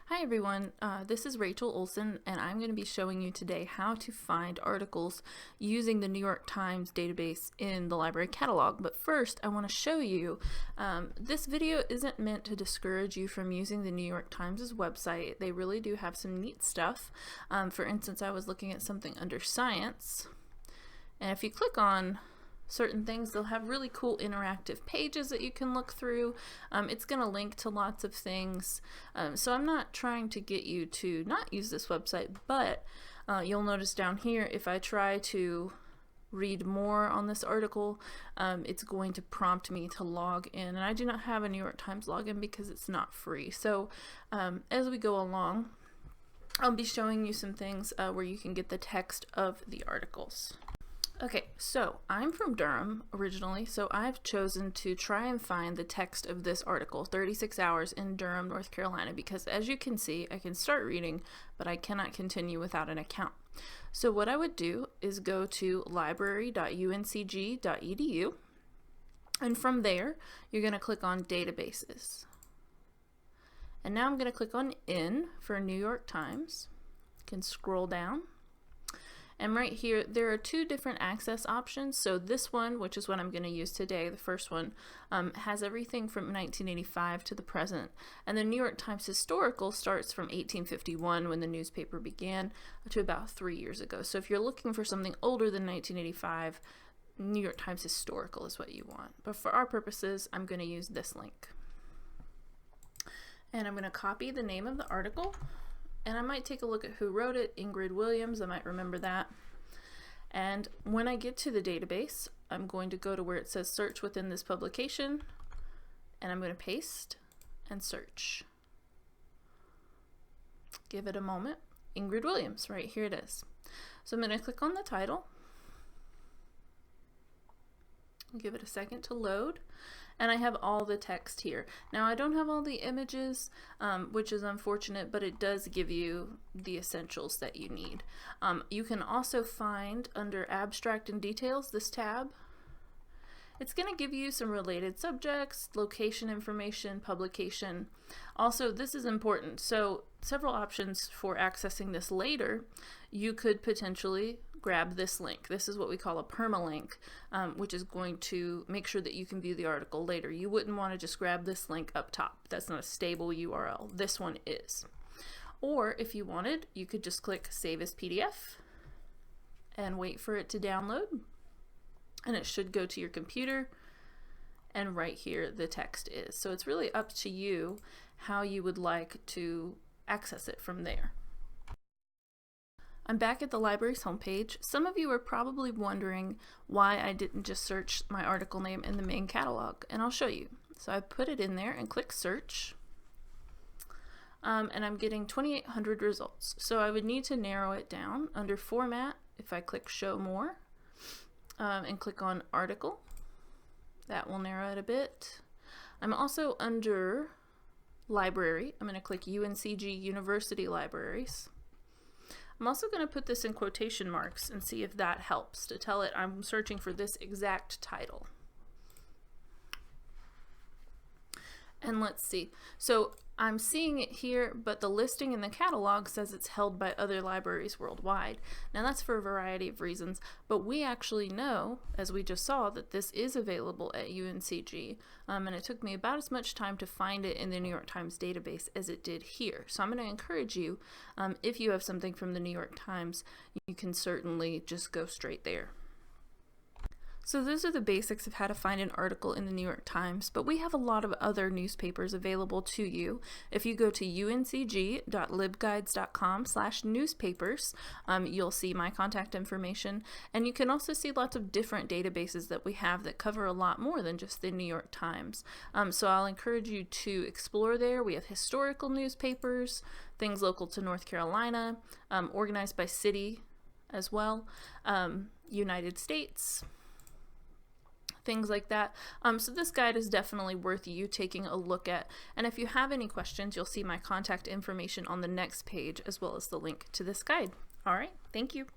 Hi everyone, this is Rachel Olson, and I'm going to be showing you today how to find articles using the New York Times database in the library catalog. But first, I want to show you, this video isn't meant to discourage you from using the New York Times' website. They really do have some neat stuff. For instance, I was looking at something under science, and if you click on certain things, they'll have really cool interactive pages that you can look through. It's going to link to lots of things. So I'm not trying to get you to not use this website, but you'll notice down here, if I try to read more on this article, it's going to prompt me to log in. And I do not have a New York Times login because it's not free. So as we go along, I'll be showing you some things where you can get the text of the articles. Okay, so I'm from Durham originally, so I've chosen to try and find the text of this article, 36 Hours in Durham, North Carolina, because as you can see, I can start reading, but I cannot continue without an account. So what I would do is go to library.uncg.edu, and from there, you're going to click on Databases. And now I'm going to click on In for New York Times. You can scroll down. And right here, there are two different access options. So this one, which is what I'm going to use today, the first one, has everything from 1985 to the present. And the New York Times Historical starts from 1851, when the newspaper began, to about 3 years ago. So if you're looking for something older than 1985, New York Times Historical is what you want. But for our purposes, I'm going to use this link. And I'm going to copy the name of the article. And I might take a look at who wrote it, Ingrid Williams, I might remember that. And when I get to the database, I'm going to go to where it says search within this publication, and I'm going to paste and search. Give it a moment. Ingrid Williams, right here it is. So I'm going to click on the title. Give it a second to load, and I have all the text here. Now I don't have all the images, which is unfortunate, but it does give you the essentials that you need. You can also find under Abstract and Details, this tab. It's going to give you some related subjects, location information, publication. Also, this is important. So several options for accessing this later. You could potentially grab this link. This is what we call a permalink, which is going to make sure that you can view the article later. You wouldn't want to just grab this link up top. That's not a stable URL. This one is. Or if you wanted, you could just click Save as PDF and wait for it to download. And it should go to your computer, and right here the text is. So it's really up to you how you would like to access it from there. I'm back at the library's homepage. Some of you are probably wondering why I didn't just search my article name in the main catalog, and I'll show you. So I put it in there and click search, and I'm getting 2,800 results. So I would need to narrow it down. Under format, if I click show more, and click on article, that will narrow it a bit. I'm also under library. I'm going to click UNCG University Libraries. I'm also going to put this in quotation marks and see if that helps to tell it I'm searching for this exact title. And let's see. So I'm seeing it here, but the listing in the catalog says it's held by other libraries worldwide. Now that's for a variety of reasons, but we actually know, as we just saw, that this is available at UNCG, and it took me about as much time to find it in the New York Times database as it did here. So I'm going to encourage you, if you have something from the New York Times, you can certainly just go straight there. So those are the basics of how to find an article in the New York Times, but we have a lot of other newspapers available to you. If you go to uncg.libguides.com/newspapers, you'll see my contact information, and you can also see lots of different databases that we have that cover a lot more than just the New York Times. So I'll encourage you to explore there. We have historical newspapers, things local to North Carolina, organized by city as well, United States, things like that. So this guide is definitely worth you taking a look at. And if you have any questions, you'll see my contact information on the next page, as well as the link to this guide. All right, thank you.